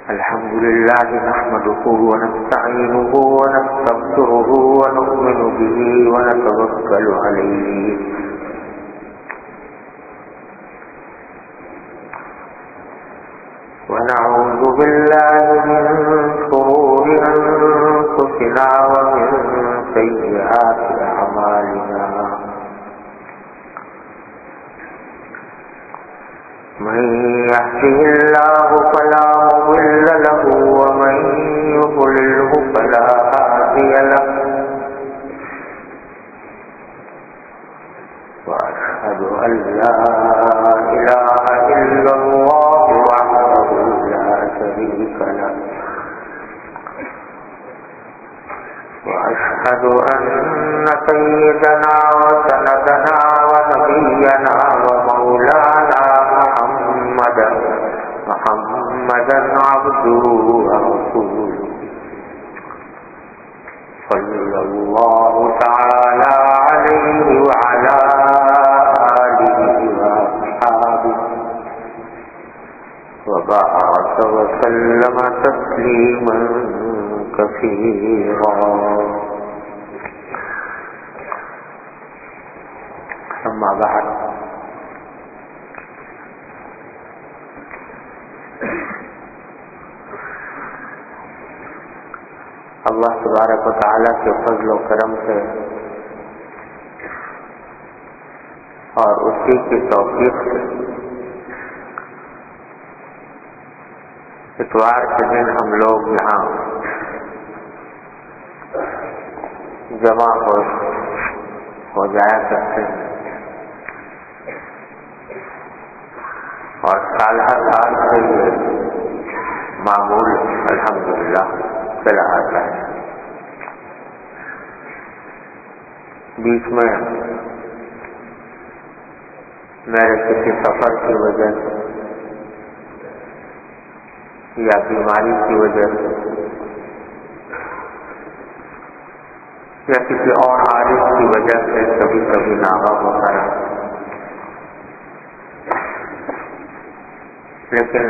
الحمد لله نحمده ونستعينه ونستغفره ونؤمن به ونتوكل عليه ونعوذ بالله من شرور أنفسنا ومن سيئات أعمالنا من يهده الله فلا مضل له ومن يضلله فلا هادي له وأشهد أن لا إله إلا الله وحده لا شريك له وأشهد أن سيدنا وسندنا ونبينا ومولانا محمدا عبده ورسوله صلى الله تعالى عليه وعلى آله وأصحابه وبارك وسلم تسليما كثيرا أما بعد اللہ تبارک و تعالیٰ کے فضل و کرم سے اور اسی کی توفیق سے اتوار کے دن ہم لوگ یہاں جمع ہو جایا کرتے ہیں اور سال ہر سال سے یہ معمول الحمدللہ چلا آتا ہے. بیچ میں میرے کسی سفر کی وجہ سے یا بیماری کی وجہ سے یا کسی اور عارض کی وجہ سے کبھی کبھی ناغہ ہوتا ہے، لیکن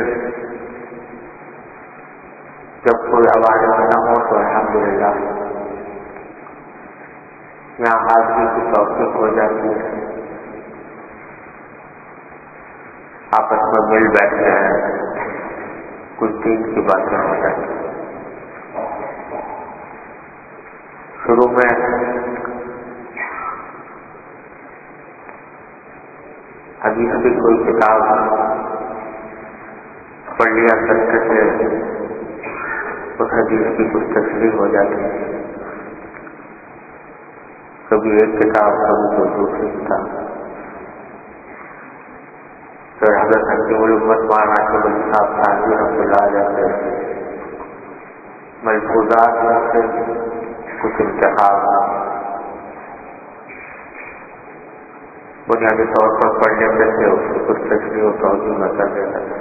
جب کوئی عوارض نہ ہو تو الحمدللہ یہاں حاضری کی توفیق ہو جاتی ہے، آپس میں مل بیٹھتے ہیں، کچھ دین کی باتیں ہو جاتی ہیں. شروع میں حدیث کی کوئی کتاب پڑھ لیا کرتے تھے، اس حدیث کی کچھ تشریح ہو جاتی ہے، کبھی ایک کتاب کبھی کوئی دوسری کتاب. پھر حضرت حکیم الامت مولانا ناشر علی صاحب تھانوی رحمۃ اللہ علیہ سے ملفوظات میں سے کچھ انتخاب بنیادی طور پر پڑھ لیتے تھے، اس کی کچھ تشریح و توضیح میں کر دیتا تھا.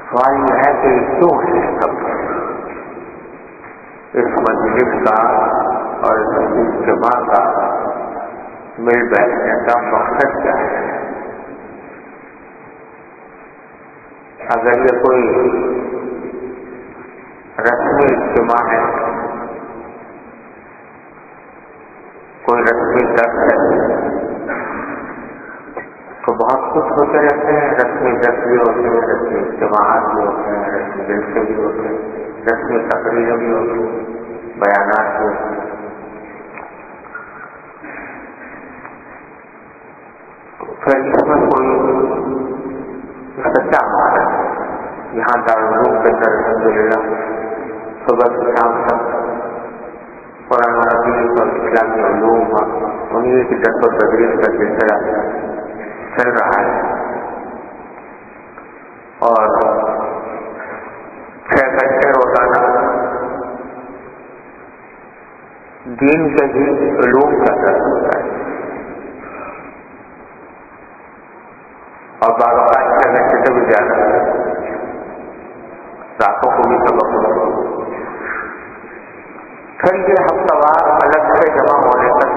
سوال یہ ہے کہ کیوں ہے سب اس مجلس کا اور اس اجتماع کا مل بیٹھنے کا مقصد کیا ہے؟ اگر یہ کوئی رسمی اجتماع ہے، کوئی رسمی درس ہے، تو بہت کچھ ہوتے رہتے ہیں، رسمی درس بھی ہوتے ہیں، رسمی اجتماعات بھی ہوتے ہیں، رسمی جلسے بھی ہوتے ہیں، رسمی تقریریں بھی ہوتی ہیں، بیانات بھی ہوتے ہیں. پھر اس میں کوئی سچا ہمارا یہاں دارالعلوم کے اندر الحمدللہ صبح سے شام تک قرآن حدیث اور اسلامی علوم انہیں کی درس و تدریس کا سلسلہ چل رہا ہے، اور 6 گھنٹے روزانہ دین کے ہی علوم کا درس ہوتا ہے، اور بعض اوقات 6 گھنٹے سے بھی زیادہ راتوں کو بھی سبق ہوتا ہے. پھر یہ ہفتہ وار الگ سے جمع ہونے کا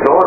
2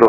2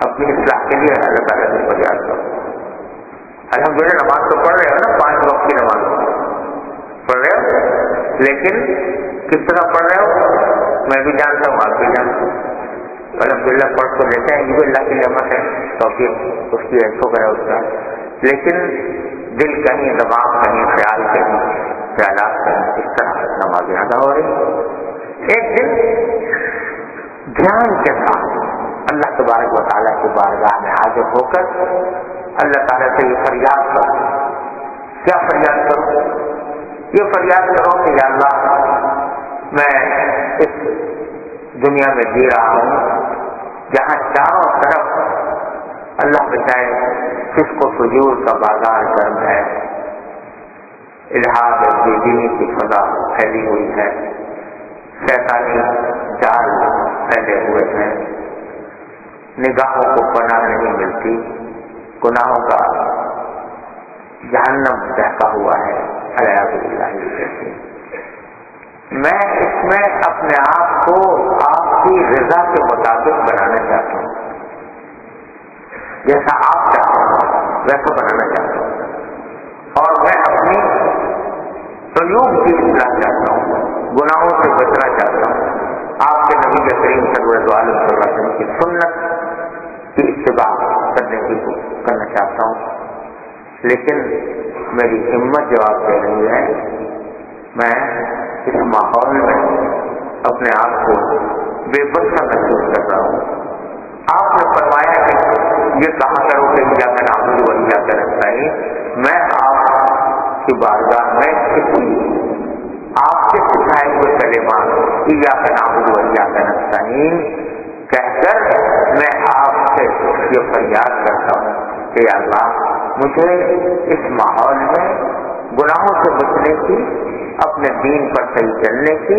اپنی اصلاح کے لیے اللہ تعالیٰ سے فریاد کرو. الحمدللہ نماز تو پڑھ رہے ہو نا، 5 وقت کی نماز پڑھ رہے ہو، لیکن کس طرح پڑھ رہے ہو میں بھی جانتا ہوں، آپ بھی جانتے ہوں. الحمدللہ پڑھ تو لیتے ہیں، یہ بھی اللہ کی نعمت ہے، توفیق اس کی ایسو کرے اس کا، لیکن دل کہیں، دماغ کہیں، خیال کہیں، خیالات کہیں، اس طرح نماز ادا ہو رہی. ایک دن دھیان کے ساتھ اللہ تبارک و تعالیٰ کی بارگاہ میں حاضر ہو کر اللہ تعالیٰ سے یہ فریاد کرو. کیا فریاد کرو؟ یہ فریاد کرو کہ یا اللہ میں اس دنیا میں جی رہا ہوں جہاں چاروں طرف اللہ بچائے فسق و فجور کا بازار گرم ہے، الحاد بے دینی کی فضا پھیلی ہوئی ہے، شیطانی جال پھیلے ہوئے ہیں، نگاہوں کو پناہ نہیں ملتی، گناہوں کا جہنم بہتا ہوا ہے. الحمد للہ میں اس میں اپنے آپ کو آپ کی رضا کے مطابق بنانا چاہتا ہوں، جیسا آپ چاہتے ہیں ویسا بنانا چاہتا ہوں، اور میں اپنی عیوب کی اصلاح چاہتا ہوں، گناہوں سے بچنا چاہتا ہوں، آپ کے نبی کریم صلی اللہ علیہ وسلم کی سنت کی اتباع کرنا چاہتا ہوں. لیکن میری ہمت جواب دے رہی ہے، میں اس ماحول میں اپنے آپ کو بے بس کا محسوس کر رہا ہوں. آپ نے فرمایا کہ یہ کہا کرو کہ کیا میں نعبد و ایاک نستعین، میں آپ کی بارگاہ میں آپ کے سکھائے ہوئے کلمات ایاک نعبد و ایاک نستعین کہہ کر میں آپ سے یہ فریاد کرتا ہوں کہ اللہ مجھے اس ماحول میں گناہوں سے بچنے کی، اپنے دین پر صحیح چلنے کی،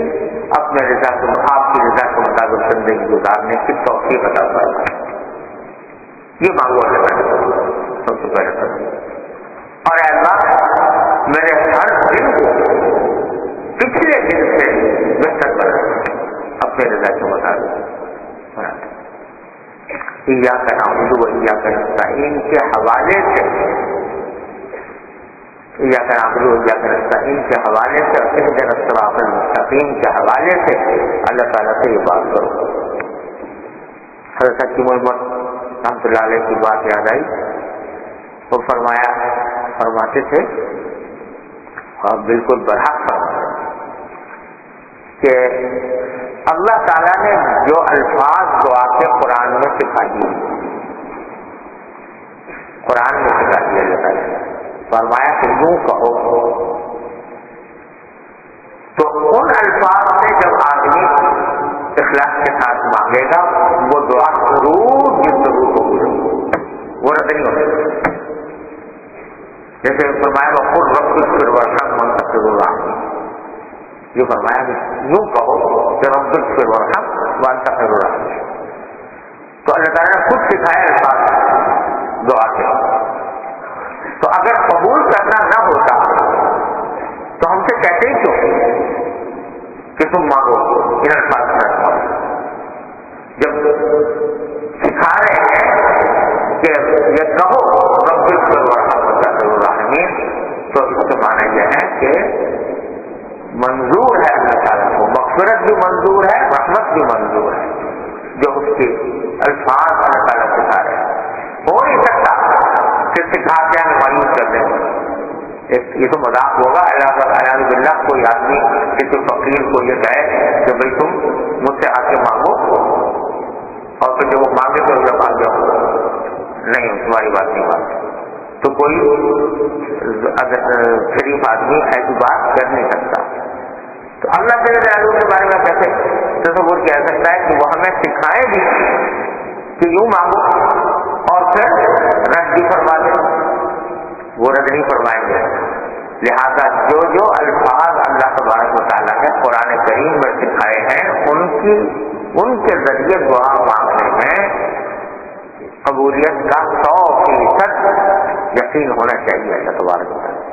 اپنے رضا کو آپ کی رضا کے مطابق زندگی گزارنے کی توفیق عطا فرما. یہ مانگو اللہ سب سے پہلے کروں. اور اللہ میرے ہر دن کو پچھلے دن سے بہتر بنا اپنے رضا کے مطابق. ایاک نعبد و ایاک نستعین کے حوالے سے، ایاک نعبد و ایاک نستعین کے حوالے سے، اهدنا الصراط المستقیم کے حوالے سے اللہ تعالیٰ سے یہ بات کرو. حضرت حکیم الامت رحمۃ اللہ علیہ کی بات یاد آئی. وہ فرماتے تھے اور بالکل برحق فرماتے کہ اللہ تعالیٰ نے جو الفاظ دعا کے قرآن میں سکھا دیے، قرآن میں سکھا دیا اللہ تعالیٰ نے فرمایا کہ یوں کہو، تو ان الفاظ سے جب آدمی اخلاص کے ساتھ مانگے گا وہ دعا ضرور ہوگی، وہ رد نہیں ہوگی. جیسے فرمایا وہ خود رب اغفر وارحم وانت خیر الراحمین، یہ فرمایا کہ یوں کہو کہ رب اغفر وارحم وانت خیر الراحمین. تو اللہ تعالیٰ نے خود سکھایا الفاظ دعا کے. تو اگر قبول کرنا نہ ہوتا تو ہم سے کہتے ہی کیوں کہ تم مانگو ان الفاظ کا؟ جب سکھا رہے ہیں کہ یہ کہو رب اغفر وارحم وانت خیر الراحمین، تو اس کا معنی یہ ہے کہ منظور ہے اللہ تعالیٰ کو، مغفرت بھی منظور ہے، رحمت بھی منظور ہے، جو اس کے الفاظ اللہ تعالیٰ سکھا رہے ہیں. ہو نہیں سکتا کہ سکھا کے ہم مایوس کر دیں. یہ تو مذاق ہوگا. اعوذ باللہ کوئی آدمی کسی فقیر کو یہ کہے کہ بھائی تم مجھ سے آ کے مانگو اور پھر جب وہ مانگے تو جب آ جاؤ، نہیں تمہاری بات نہیں بات. تو کوئی شریف آدمی ایسی بات کر نہیں سکتا. تو اللہ کے بارے میں کیسے تصور کہہ سکتا ہے کہ وہ ہمیں سکھائے بھی کہ یوں مانگو اور پھر رد بھی فرما دیں؟ وہ رد نہیں فرمائیں گے. لہذا جو الفاظ اللہ تبارک و تعالیٰ نے قرآن کریم میں سکھائے ہیں ان کے ذریعے دعا مانگنے میں قبولیت کا 100% یقین ہونا چاہیے اللہ تبارک و تعالیٰ.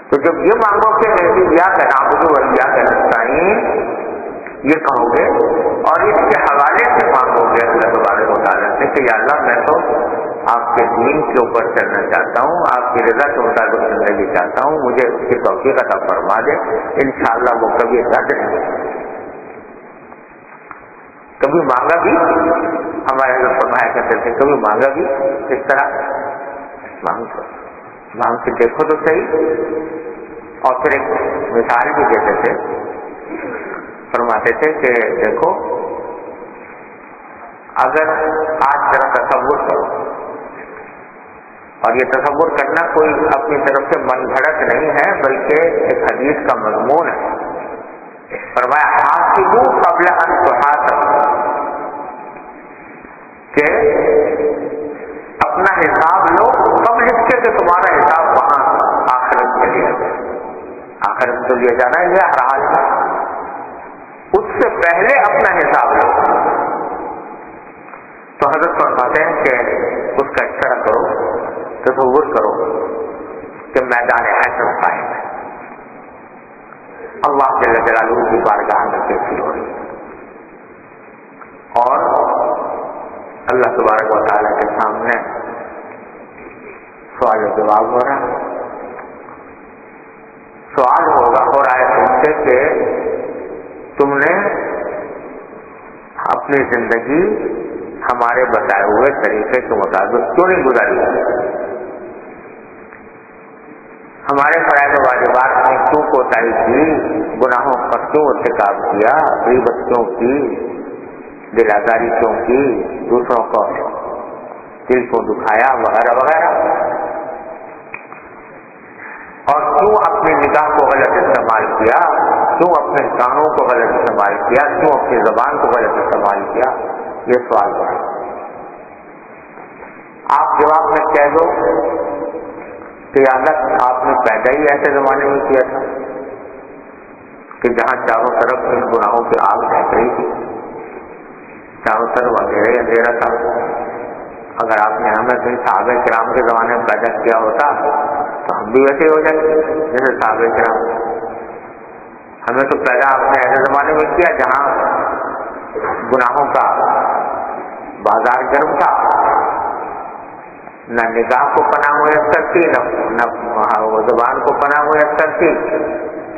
تو جب یہ مانگو کہ ایاک نعبد و ایاک نستعین یہ کہو گے اور اس کے حوالے سے مانگو گے اللہ تبارک و تعالیٰ سے کہ یا اللہ میں تو آپ کے دین کے اوپر چلنا چاہتا ہوں، آپ کی رضا کے مطابق زندگی چاہتا ہوں، مجھے اس کی توفیق عطا فرما دے. انشاءاللہ وہ کبھی رد نہیں، کبھی مانگا بھی. ہمارے حضرت فرمایا کرتے تھے کبھی مانگا بھی اس طرح مانگ کے دیکھو تو صحیح. اور پھر ایک مثال بھی دیتے تھے، فرماتے تھے کہ دیکھو اگر آج ذرا تصور کرو، اور یہ تصور کرنا کوئی اپنی طرف سے من گھڑت نہیں ہے بلکہ ایک حدیث کا مضمون ہے. فرمایا حاسبوا قبل ان تحاسبوا، کہ اپنا حساب لو قبل اس کے کہ تمہارا حساب وہاں آخرت میں لیا جائے. آخرت میں تو لیا جانا ہے ہر حال میں، اس سے پہلے اپنا حساب لو. تو حضرت فرماتے ہیں کہ اس کا اس طرح کرو، تصور کرو کہ میدان حشر قائم ہے، اللہ جل جلالہ کی بارگاہ میں پیشی ہو رہی ہے اور اللہ تبارک و تعالیٰ کے سامنے سوال و جواب ہو رہا ہے. سوال ہو رہا ہے تم سے کہ تم نے اپنی زندگی ہمارے بتائے ہوئے طریقے کے مطابق کیوں نہیں گزاری، ہمارے فرائض و واجبات میں کیوں کوتاہی کی، گناہوں پر کیوں ارتکاب کیا، غیبت کیوں کی، دل آزاری کیوں کی، دوسروں کو دل کو دکھایا وغیرہ وغیرہ، اور کیوں اپنی نگاہ کو غلط استعمال کیا، کیوں اپنے کانوں کو غلط استعمال کیا، کیوں اپنی زبان کو غلط استعمال کیا. یہ سوال ہے. آپ جواب میں کہہ دو کہ اللہ آپ نے پیدا ہی ایسے زمانے میں کیا تھا کہ جہاں چاروں طرف ان گناہوں کی آگ بہت رہی تھی، چاروں طرف اندھیرا ہی اندھیرا تھا. اگر آپ نے ہمیں کہیں صحابہ کرام کے زمانے میں پیدا کیا ہوتا تو ہم بھی ویسے ہو جاتے جیسے صحابہ کرام. ہمیں تو پیدا آپ نے ایسے زمانے میں کیا جہاں گناہوں کا بازار گرم تھا، نہ نگاہ کو پناہ میسر تھی، نہ زبان کو پناہ میسر تھی.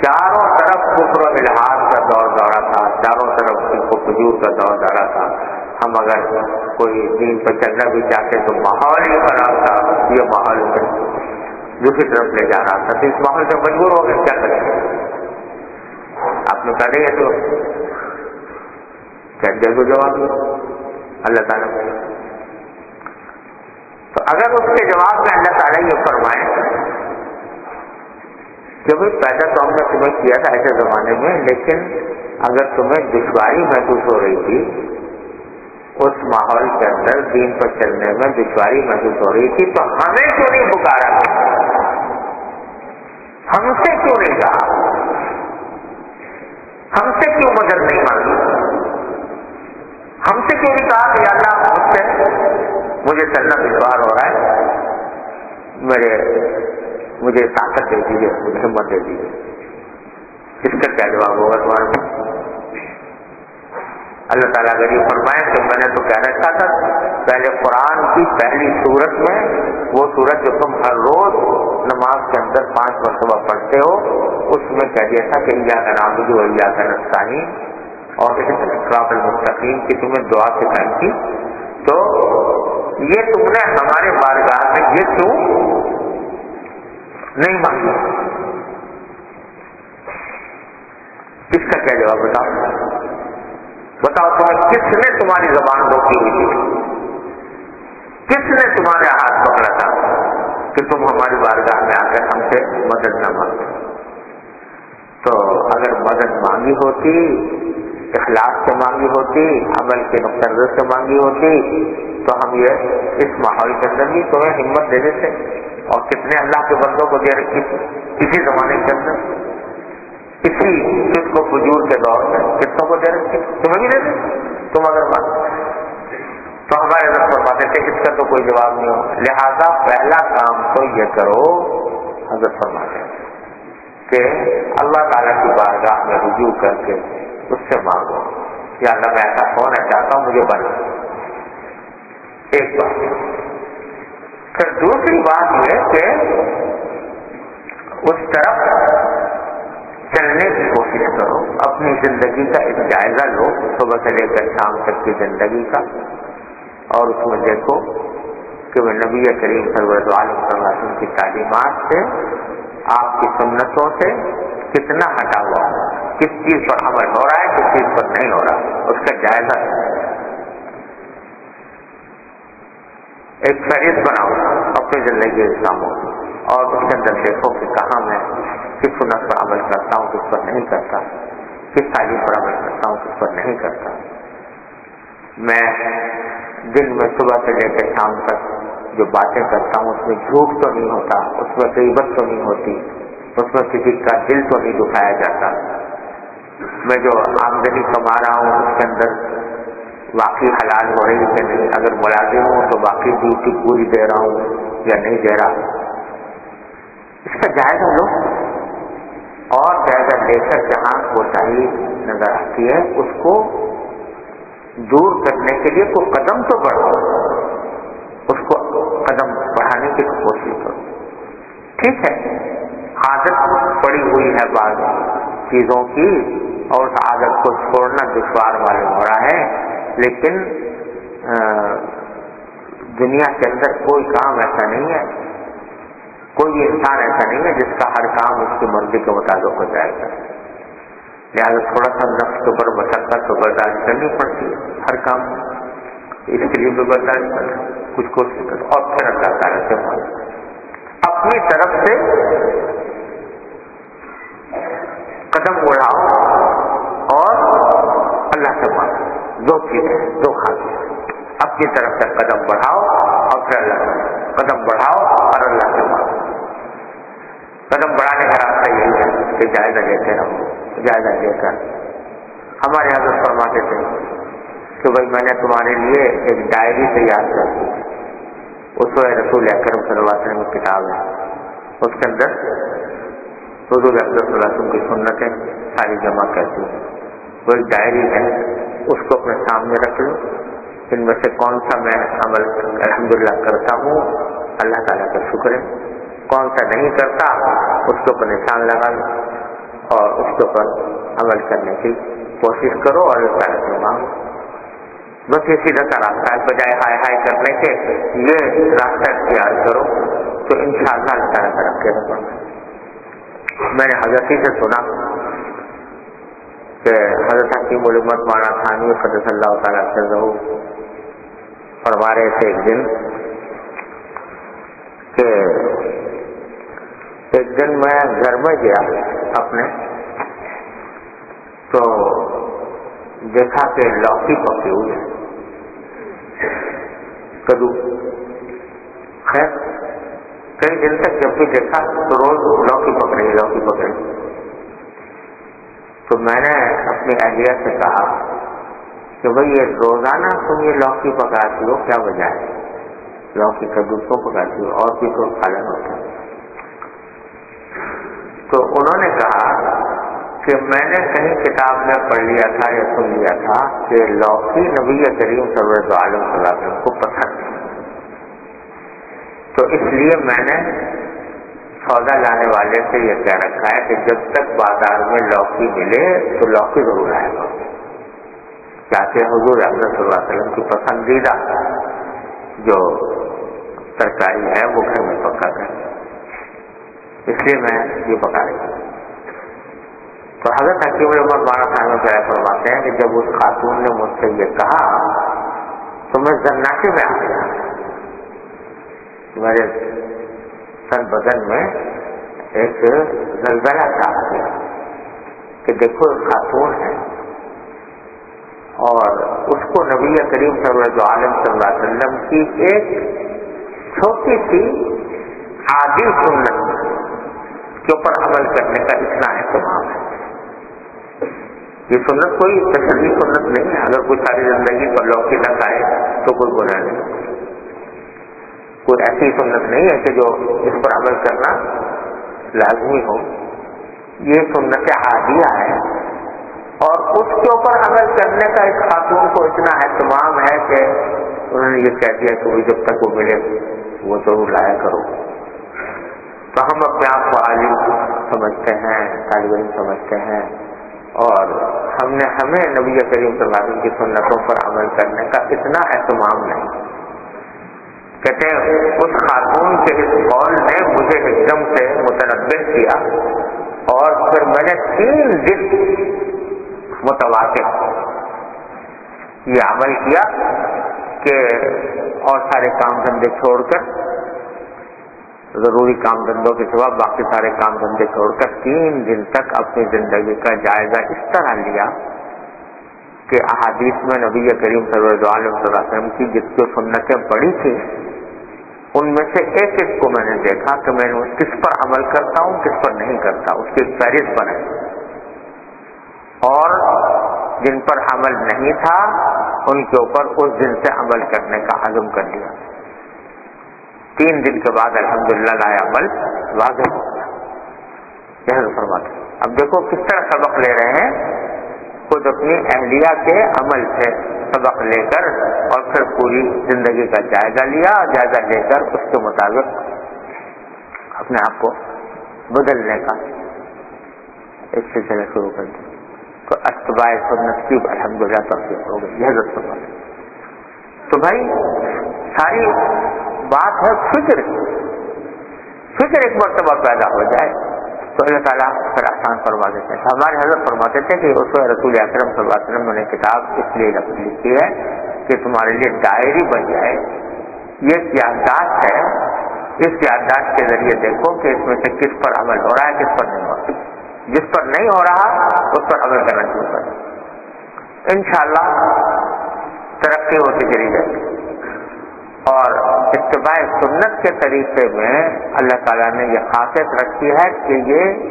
چاروں طرف کفر و الحاد کا دور دورہ تھا، چاروں طرف شرک و فجور کا دور دورہ تھا. ہم اگر کوئی دین پہ چلنا بھی چاہتے تو ماحول ہی خراب تھا، یہ ماحول دوسری طرف لے جا رہا تھا. تو اس ماحول سے مجبور ہو گئے، کیا کریں. آپ نے کہا ہے تو کیا دے دو جواب اللہ تعالیٰ کو. تو اگر اس کے جواب میں اللہ تعالیٰ یہ فرمائے کہ بھائی پیدا تو ہم نے تمہیں کیا تھا ایسے زمانے میں، لیکن اگر تمہیں دشواری محسوس ہو رہی تھی اس ماحول کے اندر دین پر چلنے میں دشواری محسوس ہو رہی تھی، تو ہمیں کیوں نہیں پکارا، ہم سے کیوں نہیں کہا، ہم سے کیوں مدد نہیں مانگی، ہم سے کیوں نہیں کہا کہ اللہ مجھ سے مجھے چلنا دشوار ہو رہا ہے، مجھے طاقت دے دیجیے، مجھے ہمت دے دیجیے. اس کا کیا جواب ہوگا تمہارا؟ اللہ تعالیٰ اگر یہ فرمائے کہ میں نے تو کہہ رکھا تھا پہلے قرآن کی پہلی سورت میں، وہ سورت جو تم ہر روز نماز کے اندر 5 مرتبہ پڑھتے ہو، اس میں کہہ دیا تھا کہ ایاک نعبد و ایاک نستعین اور صراط المستقیم کی تمہیں دعا سکھائی تھی. تو یہ تم نے ہمارے بارگاہ میں یہ کیوں نہیں مانگی؟ اس کا کیا جواب بتاؤ تمہیں کس نے تمہاری زبان روکی ہوئی تھی، کس نے تمہارا ہاتھ پکڑا تھا کہ تم ہماری بارگاہ میں آ کر ہم سے مدد نہ مانگے؟ تو اگر مدد مانگی ہوتی، اخلاص سے مانگی ہوتی، عمل کے نقطہ نظر سے مانگی ہوتی، تو ہم یہ اس ماحول کے اندر بھی تمہیں ہمت دے دیتے. اور کتنے اللہ کے بندوں کو دے رکھی اسی زمانے کے اندر، اسی شرک و فجور کے دور میں کتنوں کو دے رکھی، تمہیں بھی دے دیں تم اگر مانگو. تو ہمارے اندر فرماتے تھے اس کا تو کوئی جواب نہیں ہو، لہذا پہلا کام تو یہ کرو، حضرت فرماتے ہیں کہ اللہ تعالیٰ کی بارگاہ میں رجوع کر کے اس سے مانگو یا اللہ میں ایسا ہونا چاہتا ہوں مجھے بنا. ایک بات. پھر دوسری بات یہ کہ اس طرف چلنے کی کوشش کرو. اپنی زندگی کا ایک جائزہ لو صبح سے لے کر شام تک کی زندگی کا, اور اس میں دیکھو کہ وہ نبی کریم سرور عالم صلی اللہ علیہ وسلم کی تعلیمات سے, آپ کی سنتوں سے کتنا ہٹا ہوا ہے, کس چیز پر عمل ہو رہا ہے, کس چیز پر نہیں ہو رہا, اس کا جائزہ ایک فہرست بناؤ اپنی زندگی کے کاموں کی, اور اس کے اندر دیکھو کہ کہاں میں کس سنت پر عمل کرتا ہوں, کس پر نہیں کرتا, کس تعلیم پر عمل کرتا ہوں, کس پر نہیں کرتا. میں دن میں صبح سے لے کر شام تک جو باتیں کرتا ہوں اس میں جھوٹ تو نہیں ہوتا, اس میں غیبت تو نہیں ہوتی, اس میں کسی کا دل تو نہیں دکھایا جاتا. میں جو آمدنی کما رہا ہوں اس کے اندر واقعی حلال ہو رہی کہ نہیں, اگر ملازم ہوں تو واقعی ڈیوٹی پوری دے رہا ہوں یا نہیں دے رہا. اس کا جائزہ لو, اور جائزہ لے کر جہاں کوتاہی نظر آتی ہے اس کو دور کرنے کے لیے کوئی قدم تو بڑھاؤ, اس کو قدم بڑھانے کی کوشش کرو. ٹھیک ہے, عادت پڑی ہوئی ہے بعض چیزوں کی اور اس عادت کو چھوڑنا دشوار معلوم ہو رہا ہے, لیکن دنیا کے اندر کوئی کام ایسا نہیں ہے, کوئی انسان ایسا نہیں ہے جس کا ہر کام اس کی مرضی کے مطابق ہو جائے گا. لہٰذا تھوڑا سا نفس کے اوپر مشقت تو برداشت کرنی پڑتی ہے ہر کام, اس کے لیے بھی برداشت کرنا, کچھ کوشش کرو, اور پھر اللہ تعالیٰ سے مانگو. اپنی طرف سے قدم اڑاؤ اور اللہ سے مانگو. دو چیزیں, دو خاصی, اپنی طرف سے قدم بڑھاؤ اور پھر اللہ سے قدم بڑھاؤ اور اللہ سے مانگو. قدم بڑھانے کا راستہ یہی ہے کہ جائزہ لیتے رہو. جائزہ لے کر ہمارے حضرت فرماتے تھے کہ بھائی میں نے تمہارے لیے ایک ڈائری تیار کر دی, اس میں رسول اکرم صلی اللہ علیہ وسلم کی کتاب ہے, اس کے اندر حضور اکرم صلی اللہ علیہ وسلم کی سنتیں ساری جمع کرتی ہیں. وہ ایک ڈائری ہے, اس کو اپنے سامنے رکھ لو. ان میں سے کون سا میں عمل الحمدللہ کرتا ہوں, اللہ تعالیٰ کا شکر ہے, کون سا نہیں کرتا اس کے اوپر نشان لگا لو اور اس کے اوپر عمل کرنے کی کوشش کرو اور اللہ تعالیٰ سے مانگو. بس یہ سیدھا سا راستہ ہے, بجائے ہائے ہائے کرنے کے یہ راستہ اختیار کرو تو انشاءاللہ اللہ تعالیٰ ترقی رکھو. میں نے حضرت سے سنا کہ حضرت حکیم الامت مولانا ثانوی قدس اللہ تعالیٰ سے رہو فرما رہے تھے ایک دن میں گھر میں گیا اپنے, تو دیکھا کہ لوکی پکی ہوئی ہے, کدو. خیر کئی دن تک جب بھی دیکھا تو روز لوکی پک رہی. تو میں نے اپنی اہلیہ سے کہا کہ بھائی یہ روزانہ تم یہ لوکی پکاتی ہو, کیا وجہ ہے؟ لوکی کدو کیوں پکاتی ہو, اور بھی تو کھانا ہوتا ہے. تو انہوں نے کہا کہ میں نے کہیں کتاب میں پڑھ لیا تھا یا سن لیا تھا کہ لوکی نبی کریم صلی اللہ علیہ وسلم کو پسند ہے, تو اس لیے میں نے سودا لانے والے سے یہ کہہ رکھا ہے کہ جب تک بازار میں لوکی ملے تو لوکی ضرور آئے گا, تاکہ حضور اکرم صلی اللہ علیہ وسلم کی پسندیدہ جو ترکاری ہے وہ گھر میں پکا کریں, اس لیے میں یہ پکا رہی ہوں. تو حضرت حکیم الامت مولانا ثانوی کیا فرماتے ہیں کہ جب اس خاتون نے مجھ سے یہ کہا تو میں زناقے میں آ گیا, میرے سر بدن میں ایک زلزلہ سا آ گیا کہ دیکھو ایک خاتون ہے اور اس کو نبی کریم صلی اللہ علیہ وسلم کی ایک چھوٹی سی عادی سنت کے اوپر عمل کرنے کا اتنا اہتمام ہے. یہ سنت کوئی تشریعی سنت نہیں ہے, اگر کوئی ساری زندگی پر لوکی نہ کھائے تو کوئی گناہ نہیں, کوئی ایسی سنت نہیں ہے کہ جو اس پر عمل کرنا لازمی ہو. یہ سنت عادیہ ہے اور اس کے اوپر عمل کرنے کا اس خاتون کو اتنا اہتمام ہے کہ انہوں نے یہ کہہ دیا کہ وہ جب تک وہ ملے وہ ضرور لایا کرو. تو ہم اپنے آپ کو عالم سمجھتے ہیں، طالب علم سمجھتے ہیں، اور ہمیں نبی کریم صلی اللہ علیہ وسلم کی سنتوں پر عمل کرنے کا اتنا اہتمام نہیں. کہتے ہیں اس خاتون کے اس قول نے مجھے ایک دم سے متنبہ کیا، اور پھر میں نے 3 دن متواتر یہ عمل کیا کہ اور سارے کام دھندے چھوڑ کر، ضروری کام دھندوں کے سوا باقی سارے کام دھندے چھوڑ کر 3 دن تک اپنی زندگی کا جائزہ اس طرح لیا کہ احادیث میں نبی کریم صلی اللہ علیہ وسلم کی جتنی سنتیں پڑھی تھی ان میں سے ایک ایک کو میں نے دیکھا کہ میں کس پر عمل کرتا ہوں، کس پر نہیں کرتا، اس کی فہرست بنائی، اور جن پر عمل نہیں تھا ان کے اوپر اس دن سے عمل کرنے کا عزم کر لیا. 3 دن کے بعد الحمدللہ لایا عمل واضح ہو گیا. یہ فرماتے ہیں. اب دیکھو کس طرح سبق لے رہے ہیں، خود اپنی اہلیہ کے عمل سے سبق لے کر اور پھر پوری زندگی کا جائزہ لیا، جائزہ لے کر اس کے مطابق اپنے آپ کو بدلنے کا ایک سلسلہ شروع کر دیا. تو اتباع سنت کی الحمدللہ توفیق ہو گئی. یہ حضرت فرماتے ہیں. تو بھائی ساری بات ہے فکر کی. فکر ایک مرتبہ پیدا ہو جائے تو اللہ تعالیٰ پھر آسان فرما دیتے ہیں. ہمارے حضرت فرماتے تھے کہ اس رسول اکرم صلی اللہ علیہ وسلم نے کتاب اس لیے لکھی ہے کہ تمہارے لیے ڈائری بن جائے. یہ یادداشت ہے، اس یادداشت کے ذریعے دیکھو کہ اس میں سے کس پر عمل ہو رہا ہے، کس پر نہیں ہو رہا. جس پر نہیں ہو رہا اس پر عمل کرنا شروع کریں. انشاءاللہ ترقی ہوتی چلی جائے گی. اور اتباع سنت کے طریقے میں اللہ تعالیٰ نے یہ خاصیت رکھی ہے کہ یہ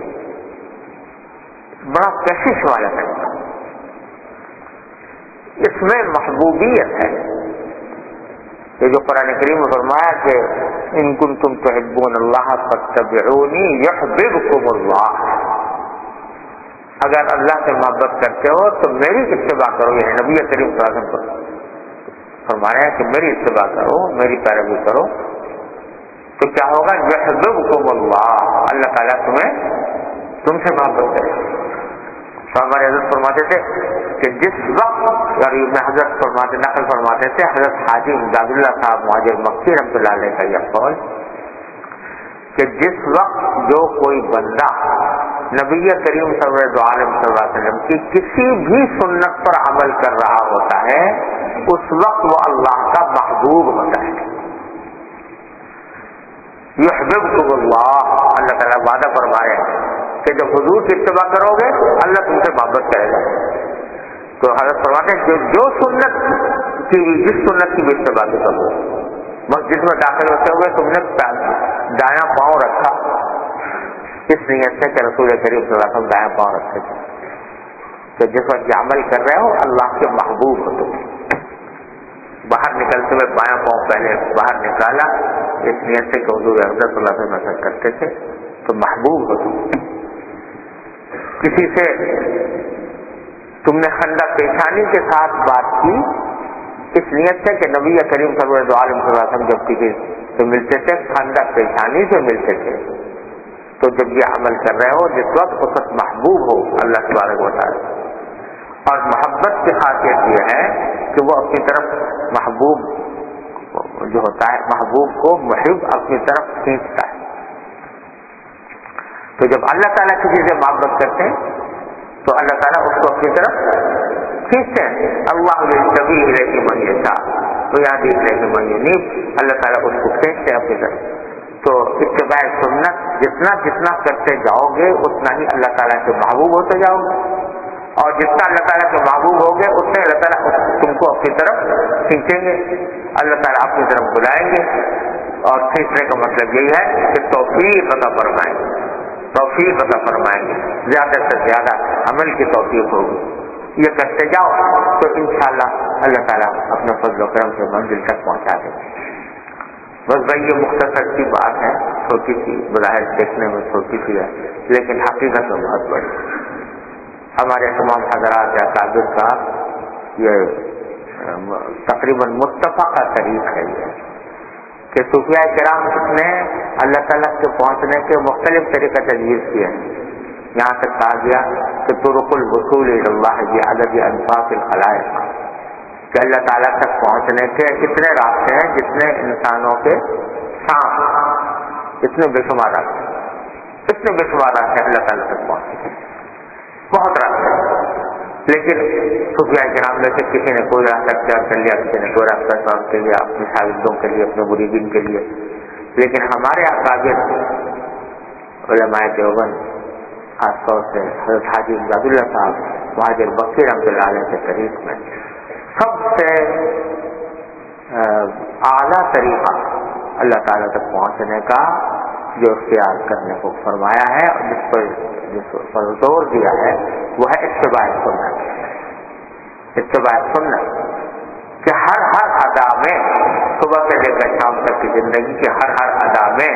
بڑا کشش والا طریقہ، اس میں محبوبیت ہے. یہ جو قرآن کریم میں فرمایا کہ ان کنتم تحبون اللہ فاتبعونی یحببکم اللہ، اگر اللہ سے محبت کرتے ہو تو میری اتباع کرو. یہ نبی کریم صلی اللہ علیہ وسلم کو فرما رہے ہیں کہ میری اتباع کرو، میری پیروی کرو، تو کیا ہوگا؟ یحببکم اللہ، اللہ تعالیٰ تم سے محبت کرے. تو ہمارے حضرت فرماتے تھے کہ جس وقت حضرت فرماتے نقل فرماتے تھے حضرت حاجی امداد اللہ صاحب مہاجر مکی رحمۃ اللہ علیہ کا یہ قول کہ جس وقت جو کوئی بندہ نبی کریم صلی اللہ علیہ وسلم کی کسی بھی سنت پر عمل کر رہا ہوتا ہے اس وقت وہ اللہ کا محبوب ہوتا ہے. یحببکم اللہ، اللہ تعالیٰ وعدہ فرما رہے ہیں کہ جب حضور کی اتباع کرو گے اللہ تم سے محبت کرے گا. تو حضرت فرماتے ہیں جو سنت کی جس سنت کی بھی اتباع کرو، مسجد میں داخل ہوتے ہوئے تم نے دایاں پاؤں رکھا اس نیت سے کہ رسول کریم صلی اللہ علیہ وسلم دایاں پاؤں رکھتے تھے، تو جس وقت عمل کر رہے ہو اللہ کے محبوب ہو تم. باہر نکلتے ہوئے بایاں پاؤں پہلے باہر نکالا اس نیت سے کہ حضور اکرم صلی اللہ علیہ وسلم ایسا کرتے تھے تو محبوب ہو تم. کسی سے تم نے خندہ پیشانی کے ساتھ بات کی اس نیت سے کہ نبی کریم صلی اللہ علیہ وسلم جب کسی سے ملتے تھے خندہ پیشانی سے ملتے تھے، تو جب یہ عمل کر رہے ہو جس وقت اس وقت محبوب ہو اللہ تبارک و تعالی. اور محبت کی خاصیت یہ ہے کہ وہ اپنی طرف محبوب جو ہوتا ہے محبوب کو محب اپنی طرف کھینچتا ہے. تو جب اللہ تعالیٰ کسی سے محبت کرتے ہیں تو اللہ تعالیٰ اس کو اپنی طرف کھینچتے ہیں. اللہ یجتبی الیہ من یشاء ویہدی الیہ من ینیب، اللہ تعالیٰ اس کو کھینچتے ہیں اپنی طرف. تو اتباع سنت جتنا کرتے جاؤ گے اتنا ہی اللہ تعالیٰ کے محبوب ہوتے جاؤ گے، اور جتنا اللہ تعالیٰ کے محبوب ہوگے اتنے اللہ تعالیٰ تم کو اپنی طرف کھینچیں گے، اللہ تعالیٰ اپنی طرف بلائیں گے. اور کھینچنے کا مطلب یہی ہے کہ توفیق عطا فرمائیں گے، توفیق عطا فرمائیں گے، زیادہ سے زیادہ عمل کی توفیق ہوگی. یہ کرتے جاؤ تو انشاءاللہ اللہ تعالیٰ اپنے فضل و کرم سے منزل تک پہنچا دیں گے. بس بھائی یہ مختصر سی بات ہے، چھوٹی سی، بظاہر دیکھنے میں چھوٹی سی ہے لیکن حقیقت میں بہت بڑی. ہمارے تمام حضرات اکابر کا یہ تقریباً متفقہ طریق ہے یہ کہ صوفیاء کرام نے اللہ تعالیٰ کے پہنچنے کے مختلف طریقے تجویز کیے ہیں. یہاں تک کہا گیا کہ طرق الوصول الی اللہ بعدد انفاس الخلائق، کہ اللہ تعالیٰ تک پہنچنے کے اتنے راستے ہیں جتنے انسانوں کے سانس، اتنے بے شمار راستے اللہ تعالیٰ تک پہنچنے کے، بہت راستے. لیکن صوفیاء کرام میں سے کسی نے کوئی راستہ اختیار کر لیا، کسی نے کوئی راستہ اختیار کر لیا اپنے شاگردوں کے لیے، اپنے مریدین کے لیے. لیکن ہمارے اکابر علماء دیوبند، خاص طور سے حضرت حاجی امداد اللہ صاحب مہاجر بخشی رحمۃ اللہ علیہ کے طریق میں سب سے اعلیٰ طریقہ اللہ تعالیٰ تک پہنچنے کا جو اختیار کرنے کو فرمایا ہے اور جس پر زور دیا ہے وہ ہے اتباع سنت، کہ ہر ادا میں، صبح سے لے کر شام تک کی زندگی کے ہر ادا میں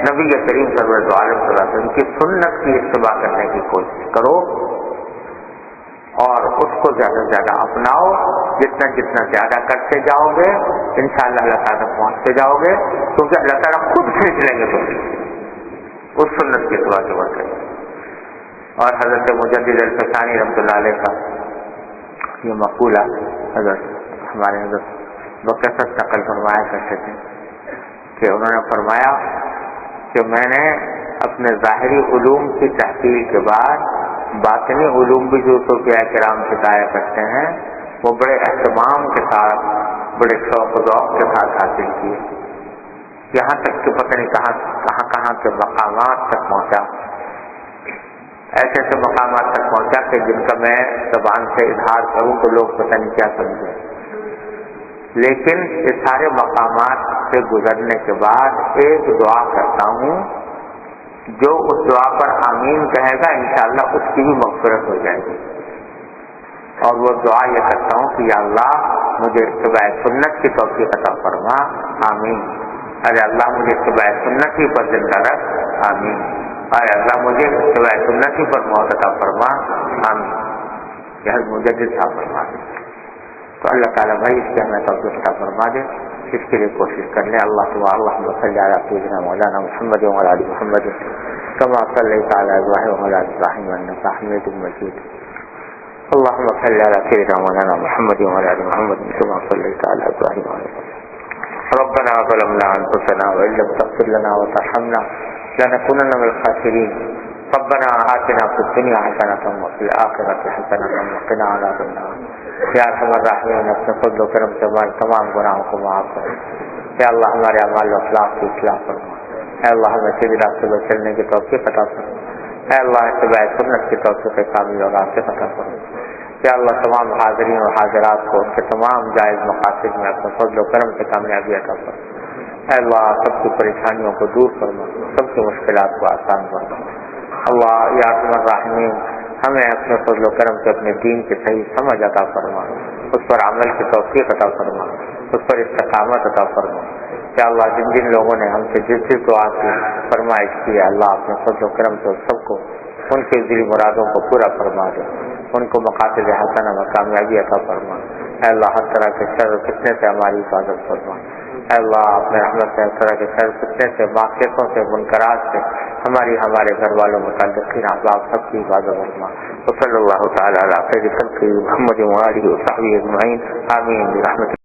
نبی کریم صلی اللہ علیہ وسلم کی سنت کی اتباع کرنے کی کوشش کرو اور اس کو زیادہ سے زیادہ اپناؤ. جتنا زیادہ کرتے جاؤ گے انشاءاللہ اللہ تعالیٰ پہنچتے جاؤ گے، کیونکہ اللہ تعالیٰ خود کھینچ لیں گے تم اس سنت کی اتباع کے وقت. اور حضرت مجدد الفسانی رحمۃ اللہ علیہ کا یہ مقولہ ہمارے حضرت بکثرت نقل فرمایا کرتے تھے کہ انہوں نے فرمایا کہ میں نے اپنے ظاہری علوم کی تحصیل کے بعد باطنی علوم بھی جو صوفیاء کرام سکھایا کرتے ہیں وہ بڑے اہتمام کے ساتھ، بڑے شوق و ذوق کے ساتھ حاصل کیے. یہاں تک کہ پتہ نہیں کہاں کے مقامات تک پہنچا، ایسے مقامات تک پہنچا کہ جن کا میں زبان سے اظہار کروں تو لوگ پتہ نہیں کیا سمجھیں. لیکن یہ سارے مقامات سے گزرنے کے بعد ایک دعا کرتا ہوں، جو اس دعا پر آمین کہے گا انشاءاللہ اس کی بھی مغفرت ہو جائے گی. اور وہ دعا یہ کرتا ہوں کہ یا اللہ مجھے اتباع سنت کی توفیق عطا فرما، آمین. ارے اللہ مجھے اتباع سنت ہی پر زندہ رکھ، آمین. ارے اللہ مجھے اتباع سنت ہی پر موت عطا فرما، آمین. یہ مجدد صاحب فرما دے تو اللہ تعالیٰ بھائی اس سے ہمیں توفیق عطا فرما دے، اس کے لیے کوشش کر لیں. اللہم صلی علی سیدنا مولانا محمد وعلی آل محمد کما صلیت علی ابراہیم وعلی آل ابراہیم انک حمید مجید. اللهم صل على سيدنا مولانا محمد وعلى ال محمد كما صليت على ابراهيم وعلى ال ابراهيم. ربنا ظلمنا انفسنا وان لم تغفر لنا وترحمنا لنكونن من الخاسرين. ربنا آتنا في الدنيا حسنة وفي الآخرة حسنة وقنا عذاب النار. یا ارحم الراحمین اپنے فضل و کرم سے ہمارے تمام گناہوں کو معاف کرو. یا اللہ ہمارے اعمال و اخلاق کی اصلاح فرما. اے اللہ ہمیں سیدھی راستے پر چلنے کی توفیق عطا فرما. اے اللہ اتباع سنت کی توفیق کامل اور راستے عطا فرما. یا اللہ تمام حاضرین اور حاضرات کو ان کے تمام جائز مقاصد میں اپنے فضل و کرم سے کامیابی عطا فرما. اے اللہ سب کی پریشانیوں کو دور فرما، سب کی مشکلات کو آسان فرما. اللہ یا ارحم الراحمین ہمیں اپنے فضل و کرم سے اپنے دین کی صحیح سمجھ عطا فرما، اس پر عمل کی توفیق عطا فرما، اس پر استقامت عطا فرما. یا اللہ جن لوگوں نے ہم سے جس دعا کی فرمائش کی ہے اللہ اپنے فضل و کرم سے سب کو ان کے دلی مرادوں کو پورا فرما دے، ان کو مقاصد حسنہ میں کامیابی عطا فرما. اے اللہ ہر طرح کے شر و فتنے سے ہماری حفاظت فرما. اے اللہ اپنے رحمت سے ہر طرح کے شر فتنے سے، معصیتوں سے، منکرات سے ہمارے گھر والوں متعلقین احباب سب کی حفاظت فرما. وصلی اللہ تعالی علی خیر خلقہ محمد وآلہ وصحبہ اجمعین. آمین برحمتہ.